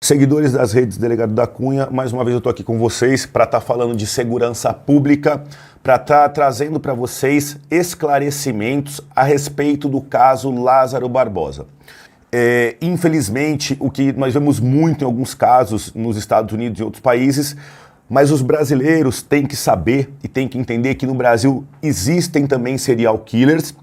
Seguidores das redes Delegado da Cunha, mais uma vez eu estou aqui com vocês para estar falando de segurança pública, para estar trazendo para vocês esclarecimentos a respeito do caso Lázaro Barbosa. Infelizmente, o que nós vemos muito em alguns casos nos Estados Unidos e outros países, mas os brasileiros têm que saber e têm que entender que no Brasil existem também serial killers.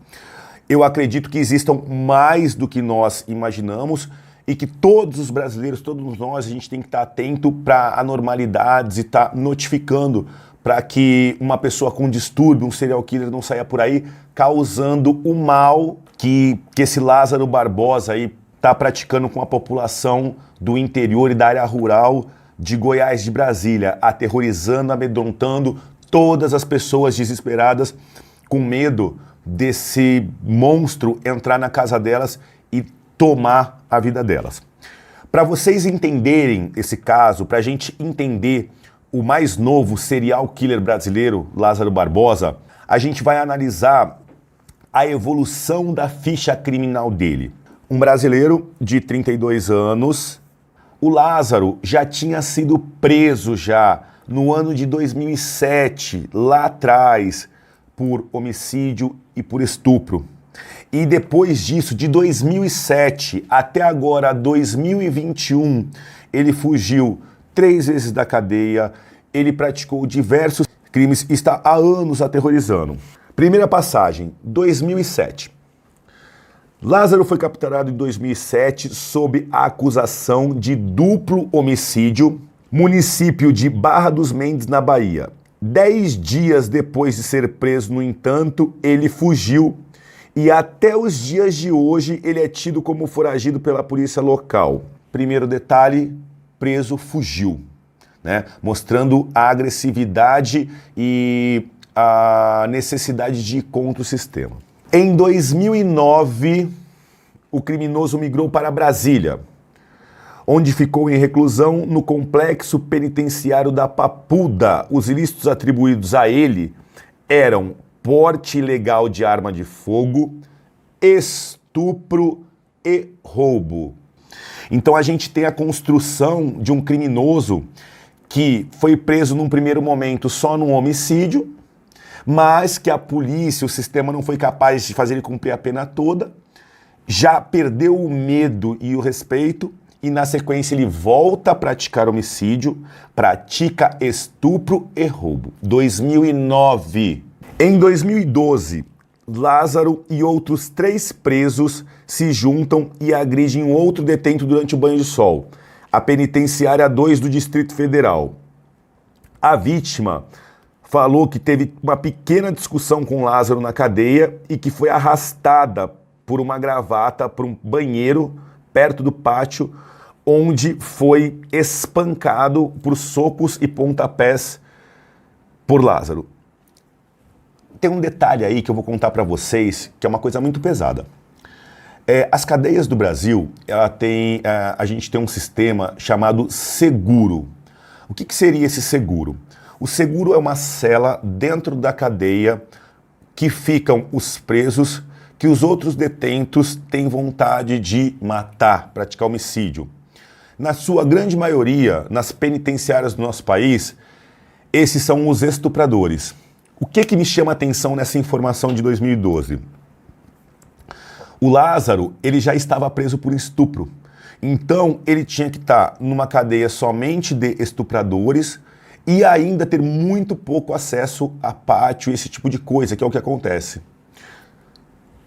Eu acredito que existam mais do que nós imaginamos e que todos os brasileiros, todos nós, a gente tem que estar atento para anormalidades e estar notificando para que uma pessoa com distúrbio, um serial killer, não saia por aí causando o mal que esse Lázaro Barbosa aí está praticando com a população do interior e da área rural de Goiás, de Brasília, aterrorizando, amedrontando todas as pessoas desesperadas com medo desse monstro entrar na casa delas e tomar a vida delas. Para vocês entenderem esse caso, para a gente entender o mais novo serial killer brasileiro, Lázaro Barbosa, a gente vai analisar a evolução da ficha criminal dele. Um brasileiro de 32 anos, o Lázaro já tinha sido preso no ano de 2007, lá atrás, por homicídio e por estupro. E depois disso, de 2007 até agora, 2021, ele fugiu 3 vezes da cadeia, ele praticou diversos crimes e está há anos aterrorizando. Primeira passagem, 2007. Lázaro foi capturado em 2007 sob a acusação de duplo homicídio, município de Barra dos Mendes, na Bahia. 10 dias depois de ser preso, no entanto, ele fugiu e até os dias de hoje ele é tido como foragido pela polícia local. Primeiro detalhe, preso, fugiu, né? Mostrando a agressividade e a necessidade de ir contra o sistema. Em 2009, o criminoso migrou para Brasília, onde ficou em reclusão no complexo penitenciário da Papuda. Os ilícitos atribuídos a ele eram porte ilegal de arma de fogo, estupro e roubo. Então a gente tem a construção de um criminoso que foi preso num primeiro momento só num homicídio, mas que a polícia, o sistema não foi capaz de fazer ele cumprir a pena toda, já perdeu o medo e o respeito, e na sequência ele volta a praticar homicídio, pratica estupro e roubo. 2009. Em 2012, Lázaro e outros 3 presos se juntam e agridem um outro detento durante o banho de sol, a penitenciária 2 do Distrito Federal. A vítima falou que teve uma pequena discussão com Lázaro na cadeia e que foi arrastada por uma gravata para um banheiro perto do pátio, onde foi espancado por socos e pontapés por Lázaro. Tem um detalhe aí que eu vou contar para vocês, que é uma coisa muito pesada. As cadeias do Brasil, a gente tem um sistema chamado seguro. O que seria esse seguro? O seguro é uma cela dentro da cadeia que ficam os presos que os outros detentos têm vontade de matar, praticar homicídio. Na sua grande maioria, nas penitenciárias do nosso país, esses são os estupradores. O que me chama a atenção nessa informação de 2012? O Lázaro, ele já estava preso por estupro. Então, ele tinha que estar numa cadeia somente de estupradores e ainda ter muito pouco acesso a pátio e esse tipo de coisa, que é o que acontece.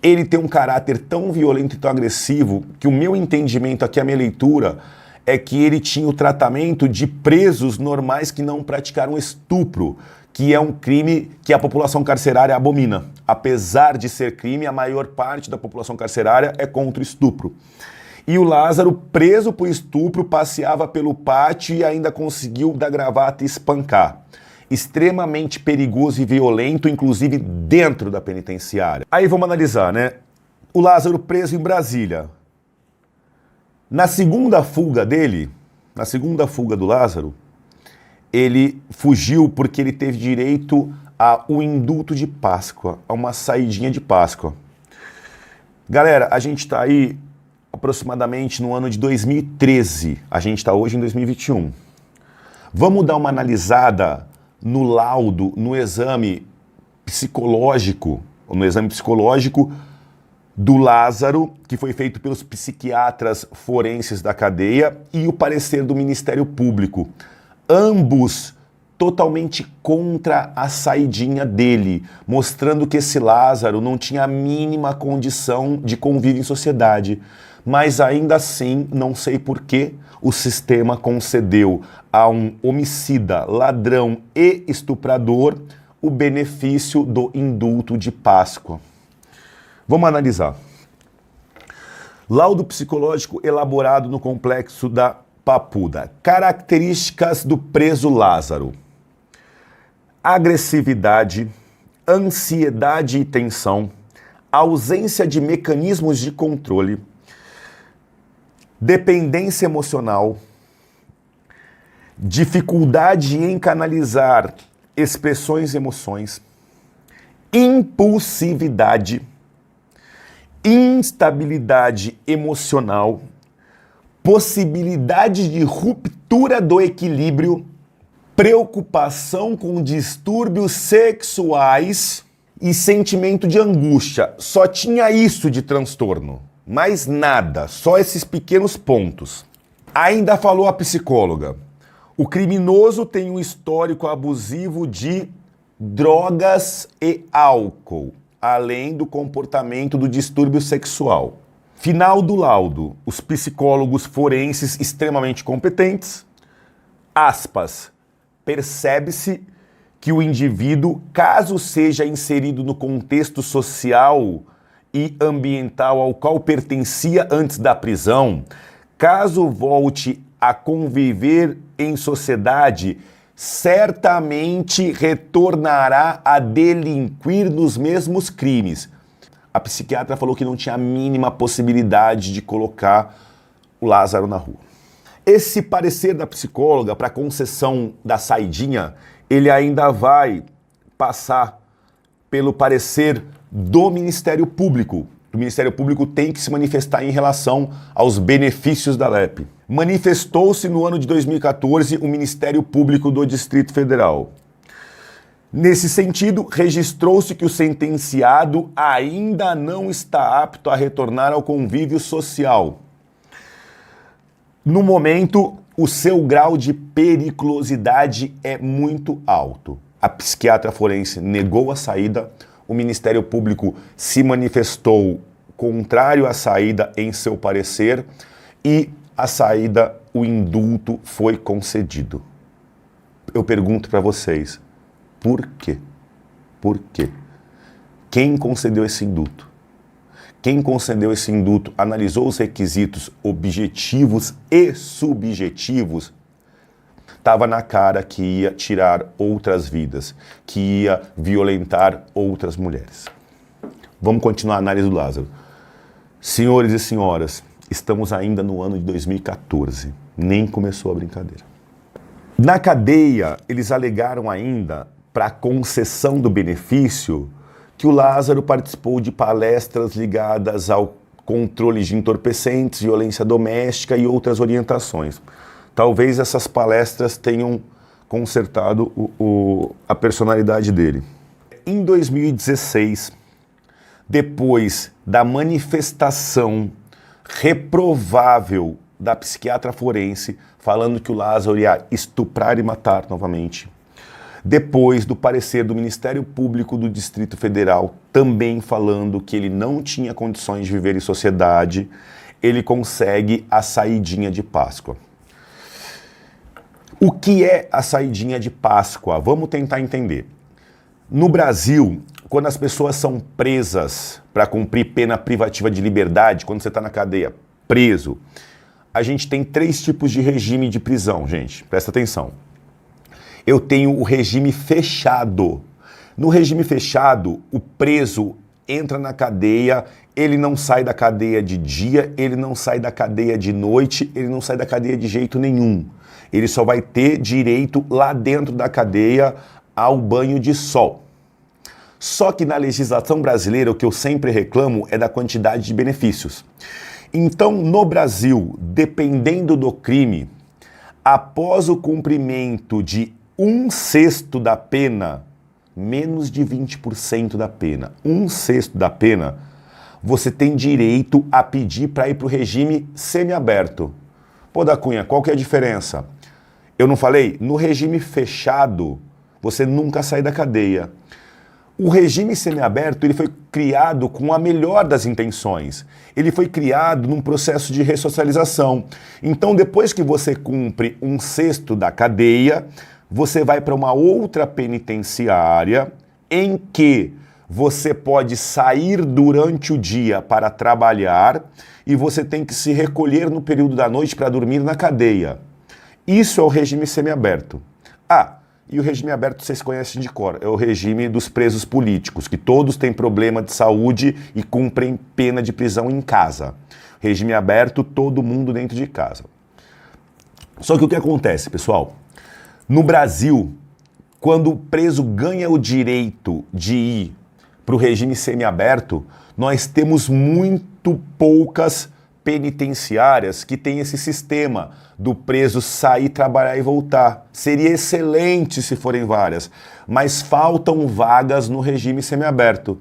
Ele tem um caráter tão violento e tão agressivo que o meu entendimento aqui, a minha leitura, é que ele tinha o tratamento de presos normais que não praticaram estupro, que é um crime que a população carcerária abomina. Apesar de ser crime, a maior parte da população carcerária é contra o estupro. E o Lázaro, preso por estupro, passeava pelo pátio e ainda conseguiu dar gravata e espancar. Extremamente perigoso e violento, inclusive dentro da penitenciária. Aí vamos analisar, né? O Lázaro preso em Brasília. Na segunda fuga dele, na segunda fuga do Lázaro, ele fugiu porque ele teve direito ao indulto de Páscoa, a uma saidinha de Páscoa. Galera, a gente está aí aproximadamente no ano de 2013. A gente está hoje em 2021. Vamos dar uma analisada no laudo, no exame psicológico do Lázaro, que foi feito pelos psiquiatras forenses da cadeia, e o parecer do Ministério Público. Ambos totalmente contra a saidinha dele, mostrando que esse Lázaro não tinha a mínima condição de convívio em sociedade. Mas ainda assim, não sei por que o sistema concedeu a um homicida, ladrão e estuprador o benefício do indulto de Páscoa. Vamos analisar. Laudo psicológico elaborado no complexo da Papuda. Características do preso Lázaro: agressividade, ansiedade e tensão, ausência de mecanismos de controle, dependência emocional, dificuldade em canalizar expressões e emoções, impulsividade, instabilidade emocional, possibilidade de ruptura do equilíbrio, preocupação com distúrbios sexuais e sentimento de angústia. Só tinha isso de transtorno, mais nada, só esses pequenos pontos. Ainda falou a psicóloga: o criminoso tem um histórico abusivo de drogas e álcool, além do comportamento do distúrbio sexual. Final do laudo: os psicólogos forenses extremamente competentes, aspas, percebe-se que o indivíduo, caso seja inserido no contexto social e ambiental ao qual pertencia antes da prisão, caso volte a conviver em sociedade, certamente retornará a delinquir nos mesmos crimes. A psiquiatra falou que não tinha a mínima possibilidade de colocar o Lázaro na rua. Esse parecer da psicóloga para concessão da saidinha, ele ainda vai passar pelo parecer do Ministério Público. O Ministério Público tem que se manifestar em relação aos benefícios da LEP. Manifestou-se no ano de 2014 o Ministério Público do Distrito Federal. Nesse sentido, registrou-se que o sentenciado ainda não está apto a retornar ao convívio social. No momento, o seu grau de periculosidade é muito alto. A psiquiatra forense negou a saída, o Ministério Público se manifestou contrário à saída em seu parecer e a saída, o indulto foi concedido. Eu pergunto para vocês, por quê? Por quê? Quem concedeu esse indulto? Quem concedeu esse indulto analisou os requisitos objetivos e subjetivos. Estava na cara que ia tirar outras vidas, que ia violentar outras mulheres. Vamos continuar a análise do Lázaro. Senhores e senhoras, estamos ainda no ano de 2014. Nem começou a brincadeira. Na cadeia, eles alegaram ainda, para a concessão do benefício, que o Lázaro participou de palestras ligadas ao controle de entorpecentes, violência doméstica e outras orientações. Talvez essas palestras tenham consertado a personalidade dele. Em 2016, depois da manifestação reprovável da psiquiatra forense, falando que o Lázaro ia estuprar e matar novamente, depois do parecer do Ministério Público do Distrito Federal, também falando que ele não tinha condições de viver em sociedade, ele consegue a saidinha de Páscoa. O que é a saidinha de Páscoa? Vamos tentar entender. No Brasil, quando as pessoas são presas para cumprir pena privativa de liberdade, quando você está na cadeia preso, a gente tem 3 tipos de regime de prisão, gente. Presta atenção. Eu tenho o regime fechado. No regime fechado, o preso entra na cadeia, ele não sai da cadeia de dia, ele não sai da cadeia de noite, ele não sai da cadeia de jeito nenhum. Ele só vai ter direito lá dentro da cadeia ao banho de sol. Só que na legislação brasileira, o que eu sempre reclamo é da quantidade de benefícios. Então, no Brasil, dependendo do crime, após o cumprimento de 1/6 da pena, menos de 20% da pena, 1/6 da pena, você tem direito a pedir para ir para o regime semiaberto. Pô, da Cunha, qual que é a diferença? Eu não falei? No regime fechado, você nunca sai da cadeia. O regime semiaberto ele foi criado com a melhor das intenções. Ele foi criado num processo de ressocialização. Então, depois que você cumpre 1/6 da cadeia, você vai para uma outra penitenciária em que você pode sair durante o dia para trabalhar e você tem que se recolher no período da noite para dormir na cadeia. Isso é o regime semiaberto. E o regime aberto vocês conhecem de cor, é o regime dos presos políticos, que todos têm problema de saúde e cumprem pena de prisão em casa. Regime aberto, todo mundo dentro de casa. Só que o que acontece, pessoal? No Brasil, quando o preso ganha o direito de ir para o regime semiaberto, nós temos muito poucas penitenciárias que têm esse sistema do preso sair, trabalhar e voltar. Seria excelente se forem várias, mas faltam vagas no regime semiaberto.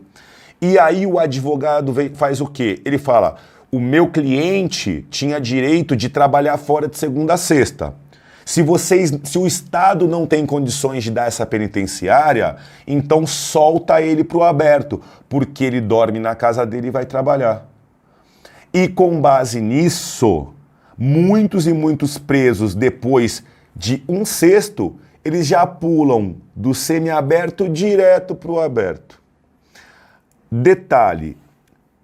E aí o advogado faz o quê? Ele fala, o meu cliente tinha direito de trabalhar fora de segunda a sexta. Se o Estado não tem condições de dar essa penitenciária, então solta ele para o aberto, porque ele dorme na casa dele e vai trabalhar. E com base nisso, muitos e muitos presos, depois de 1/6, eles já pulam do semiaberto direto para o aberto. Detalhe,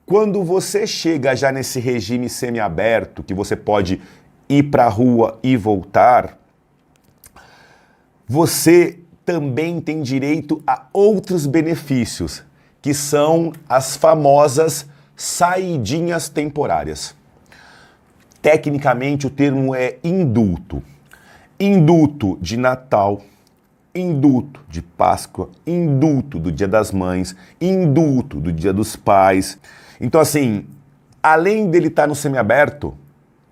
quando você chega já nesse regime semiaberto, que você pode ir para a rua e voltar, você também tem direito a outros benefícios, que são as famosas saidinhas temporárias. Tecnicamente o termo é indulto. Indulto de Natal, indulto de Páscoa, indulto do Dia das Mães, indulto do Dia dos Pais. Então assim, além dele estar no semiaberto,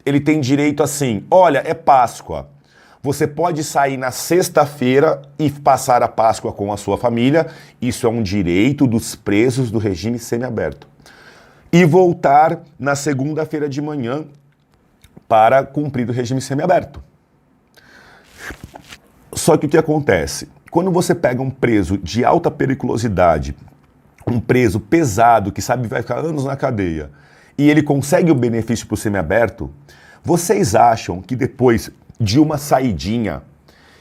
ele tem direito assim, olha, é Páscoa. Você pode sair na sexta-feira e passar a Páscoa com a sua família. Isso é um direito dos presos do regime semiaberto. E voltar na segunda-feira de manhã para cumprir o regime semiaberto. Só que o que acontece? Quando você pega um preso de alta periculosidade, um preso pesado que sabe que vai ficar anos na cadeia, e ele consegue o benefício para o semiaberto, vocês acham que depois de uma saidinha,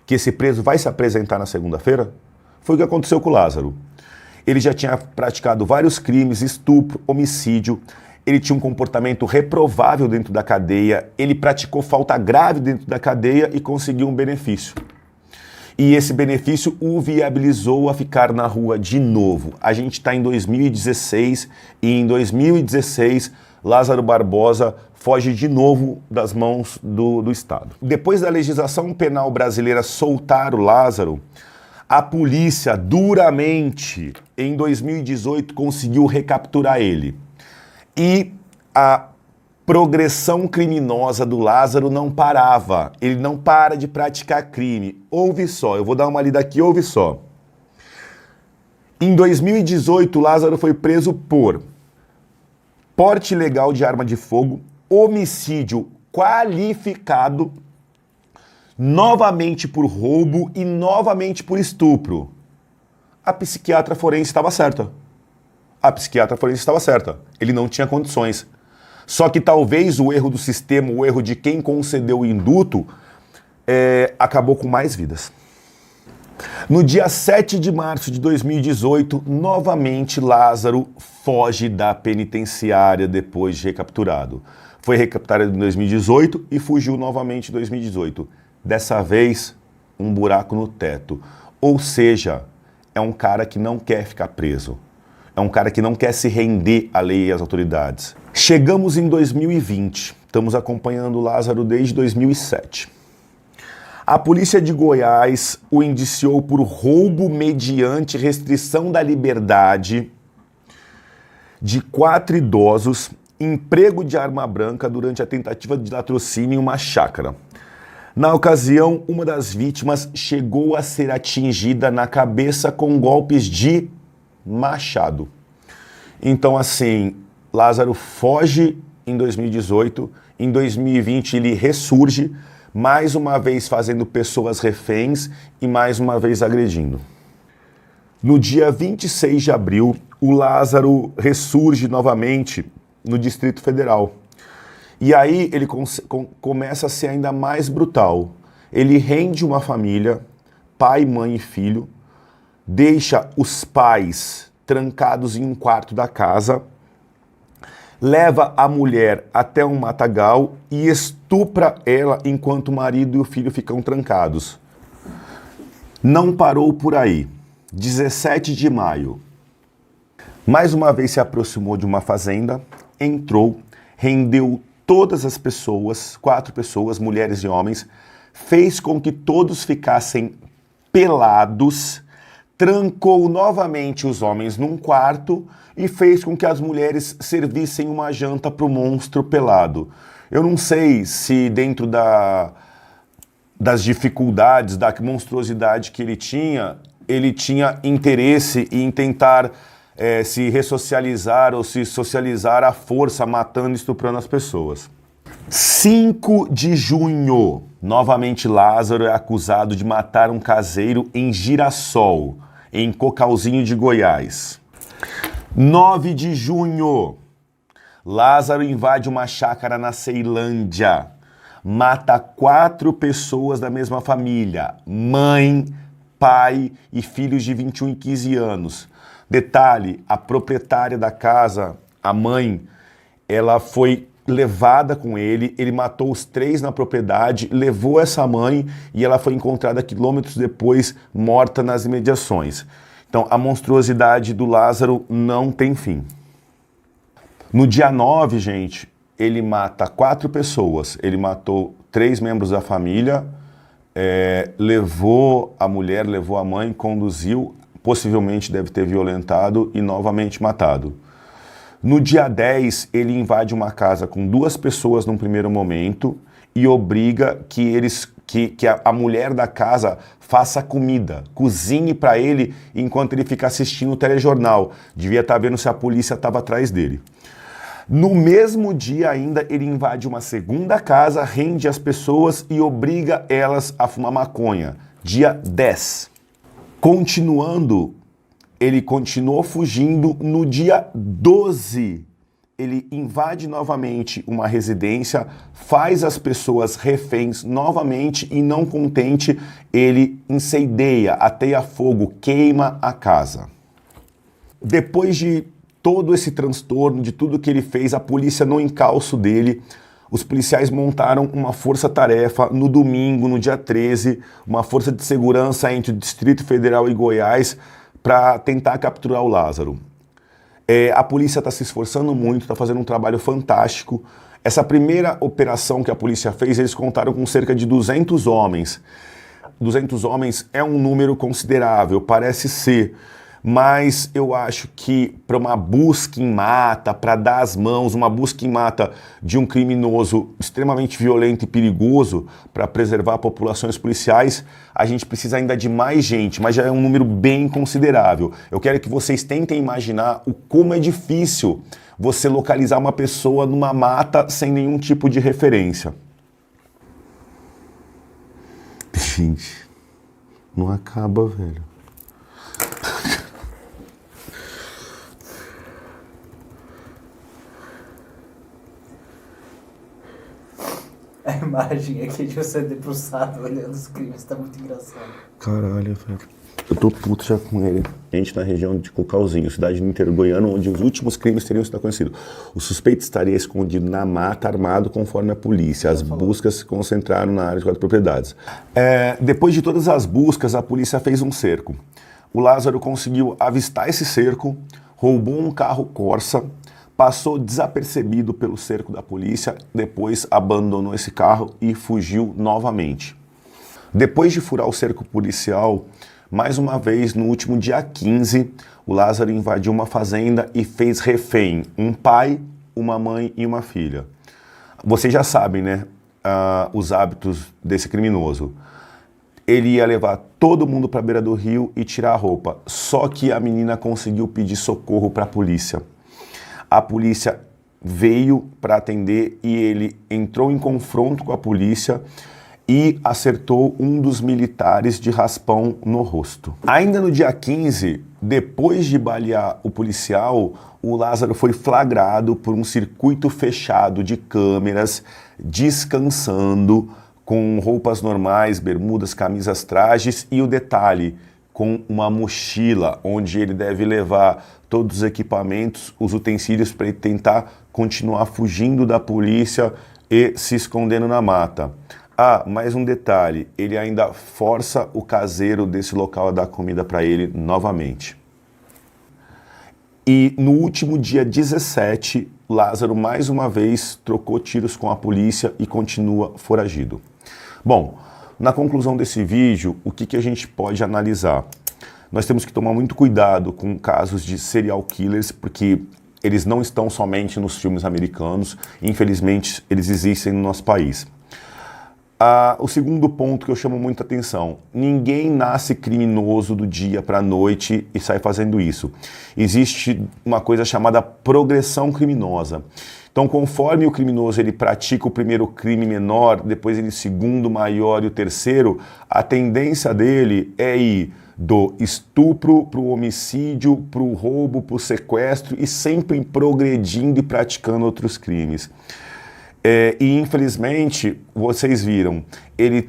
que esse preso vai se apresentar na segunda-feira? Foi o que aconteceu com o Lázaro. Ele já tinha praticado vários crimes, estupro, homicídio, ele tinha um comportamento reprovável dentro da cadeia, ele praticou falta grave dentro da cadeia e conseguiu um benefício. E esse benefício o viabilizou a ficar na rua de novo. A gente está em 2016 e em 2016 Lázaro Barbosa foge de novo das mãos do Estado. Depois da legislação penal brasileira soltar o Lázaro, a polícia duramente, em 2018, conseguiu recapturar ele. E a progressão criminosa do Lázaro não parava. Ele não para de praticar crime. Ouve só, eu vou dar uma lida aqui, ouve só. Em 2018, Lázaro foi preso por porte ilegal de arma de fogo, homicídio qualificado, novamente por roubo e novamente por estupro. A psiquiatra forense estava certa. Ele não tinha condições. Só que talvez o erro do sistema, o erro de quem concedeu o indulto, acabou com mais vidas. No dia 7 de março de 2018, novamente Lázaro foge da penitenciária depois de recapturado. Foi recapturado em 2018 e fugiu novamente em 2018. Dessa vez, um buraco no teto. Ou seja, é um cara que não quer ficar preso. É um cara que não quer se render à lei e às autoridades. Chegamos em 2020. Estamos acompanhando o Lázaro desde 2007. A polícia de Goiás o indiciou por roubo mediante restrição da liberdade de 4 idosos emprego de arma branca durante a tentativa de latrocínio em uma chácara. Na ocasião, uma das vítimas chegou a ser atingida na cabeça com golpes de machado. Então, assim, Lázaro foge em 2018, em 2020 ele ressurge, mais uma vez fazendo pessoas reféns e mais uma vez agredindo. No dia 26 de abril, o Lázaro ressurge novamente no Distrito Federal. E aí ele começa a ser ainda mais brutal. Ele rende uma família, pai, mãe e filho, deixa os pais trancados em um quarto da casa, leva a mulher até um matagal e estupra ela enquanto o marido e o filho ficam trancados. Não parou por aí. 17 de maio. Mais uma vez se aproximou de uma fazenda, entrou, rendeu todas as pessoas, 4 pessoas, mulheres e homens, fez com que todos ficassem pelados, trancou novamente os homens num quarto e fez com que as mulheres servissem uma janta para o monstro pelado. Eu não sei se dentro das dificuldades, da monstruosidade que ele tinha interesse em tentar se ressocializar ou se socializar à força, matando e estuprando as pessoas. 5 de junho, novamente Lázaro é acusado de matar um caseiro em Girassol, em Cocalzinho de Goiás. 9 de junho, Lázaro invade uma chácara na Ceilândia, mata 4 pessoas da mesma família, mãe, pai e filhos de 21 e 15 anos. Detalhe, a proprietária da casa, a mãe, ela foi levada com ele matou os 3 na propriedade, levou essa mãe e ela foi encontrada quilômetros depois, morta nas imediações. Então, a monstruosidade do Lázaro não tem fim. No dia 9, gente, ele mata 4 pessoas. Ele matou 3 membros da família, levou a mulher, levou a mãe, conduziu, possivelmente deve ter violentado e novamente matado. No dia 10, ele invade uma casa com 2 pessoas num primeiro momento e obriga que a mulher da casa faça comida, cozinhe para ele enquanto ele fica assistindo o telejornal. Devia estar vendo se a polícia estava atrás dele. No mesmo dia ainda, ele invade uma segunda casa, rende as pessoas e obriga elas a fumar maconha. Dia 10. Continuando, ele continuou fugindo. No dia 12, ele invade novamente uma residência, faz as pessoas reféns novamente e, não contente, ele incendeia, ateia fogo, queima a casa. Depois de todo esse transtorno, de tudo que ele fez, a polícia, no encalço dele, os policiais montaram uma força-tarefa no domingo, no dia 13, uma força de segurança entre o Distrito Federal e Goiás para tentar capturar o Lázaro. A polícia está se esforçando muito, está fazendo um trabalho fantástico. Essa primeira operação que a polícia fez, eles contaram com cerca de 200 homens. 200 homens é um número considerável, parece ser. Mas eu acho que para uma busca em mata, para dar as mãos, uma busca em mata de um criminoso extremamente violento e perigoso para preservar populações policiais, a gente precisa ainda de mais gente, mas já é um número bem considerável. Eu quero que vocês tentem imaginar como é difícil você localizar uma pessoa numa mata sem nenhum tipo de referência. Gente, não acaba, velho. A imagem aqui de você debruçado olhando os crimes tá muito engraçado. Caralho, velho. Eu tô puto já com ele. A gente na região de Cocalzinho, cidade do interior goiano, onde os últimos crimes teriam sido conhecidos. O suspeito estaria escondido na mata, armado conforme a polícia. As buscas se concentraram na área de 4 propriedades. Depois de todas as buscas, a polícia fez um cerco. O Lázaro conseguiu avistar esse cerco, roubou um carro Corsa, passou desapercebido pelo cerco da polícia, depois abandonou esse carro e fugiu novamente. Depois de furar o cerco policial, mais uma vez, no último dia 15, o Lázaro invadiu uma fazenda e fez refém um pai, uma mãe e uma filha. Vocês já sabem, né, os hábitos desse criminoso. Ele ia levar todo mundo para a beira do rio e tirar a roupa. Só que a menina conseguiu pedir socorro para a polícia. A polícia veio para atender e ele entrou em confronto com a polícia e acertou um dos militares de raspão no rosto. Ainda no dia 15, depois de balear o policial, o Lázaro foi flagrado por um circuito fechado de câmeras, descansando, com roupas normais, bermudas, camisas, trajes e o detalhe, com uma mochila onde ele deve levar todos os equipamentos, os utensílios para ele tentar continuar fugindo da polícia e se escondendo na mata. Ah, mais um detalhe, ele ainda força o caseiro desse local a dar comida para ele novamente. E no último dia 17, Lázaro mais uma vez trocou tiros com a polícia e continua foragido. Bom, na conclusão desse vídeo, o que a gente pode analisar? Nós temos que tomar muito cuidado com casos de serial killers, porque eles não estão somente nos filmes americanos, infelizmente eles existem no nosso país. O segundo ponto que eu chamo muita atenção, ninguém nasce criminoso do dia para a noite e sai fazendo isso. Existe uma coisa chamada progressão criminosa. Então, conforme o criminoso ele pratica o primeiro crime menor, depois ele o segundo maior e o terceiro, a tendência dele é ir do estupro para o homicídio, para o roubo, para o sequestro e sempre progredindo e praticando outros crimes. E infelizmente, vocês viram, ele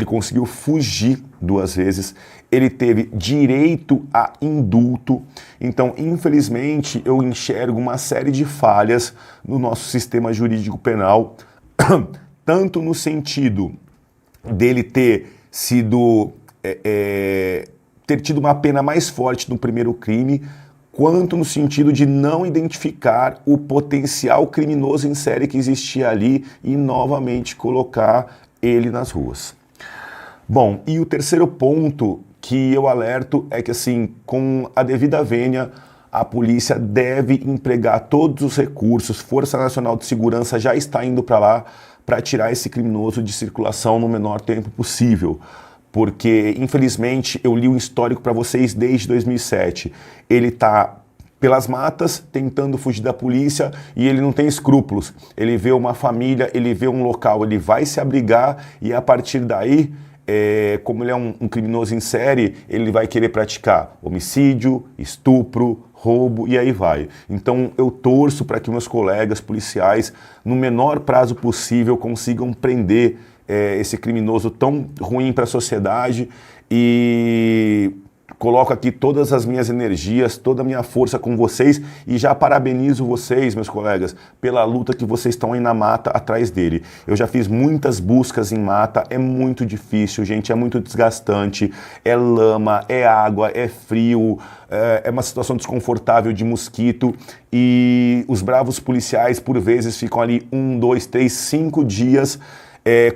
conseguiu fugir 2 vezes, ele teve direito a indulto. Então, infelizmente, eu enxergo uma série de falhas no nosso sistema jurídico penal, tanto no sentido dele ter sido, ter tido uma pena mais forte no primeiro crime, quanto no sentido de não identificar o potencial criminoso em série que existia ali e novamente colocar ele nas ruas. Bom, e o terceiro ponto que eu alerto é que, assim, com a devida vênia, a polícia deve empregar todos os recursos, Força Nacional de Segurança já está indo para lá para tirar esse criminoso de circulação no menor tempo possível. Porque, infelizmente, eu li um histórico para vocês desde 2007. Ele está pelas matas, tentando fugir da polícia e ele não tem escrúpulos. Ele vê uma família, ele vê um local, ele vai se abrigar e a partir daí, como ele é um criminoso em série, ele vai querer praticar homicídio, estupro, roubo e aí vai. Então eu torço para que meus colegas policiais, no menor prazo possível, consigam prender esse criminoso tão ruim para a sociedade e coloco aqui todas as minhas energias, toda a minha força com vocês e já parabenizo vocês, meus colegas, pela luta que vocês estão aí na mata atrás dele. Eu já fiz muitas buscas em mata, é muito difícil, gente, é muito desgastante, é lama, é água, é frio, é uma situação desconfortável de mosquito e os bravos policiais por vezes ficam ali 1, 2, 3, 5 dias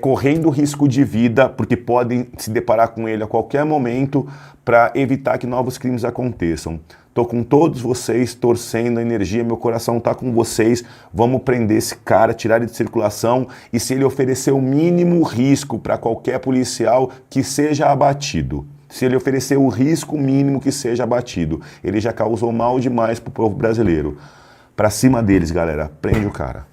correndo risco de vida, porque podem se deparar com ele a qualquer momento para evitar que novos crimes aconteçam. Estou com todos vocês, torcendo a energia, meu coração está com vocês. Vamos prender esse cara, tirar ele de circulação e se ele oferecer o mínimo risco para qualquer policial, que seja abatido. Se ele oferecer o risco mínimo, que seja abatido. Ele já causou mal demais para o povo brasileiro. Para cima deles, galera. Prende o cara.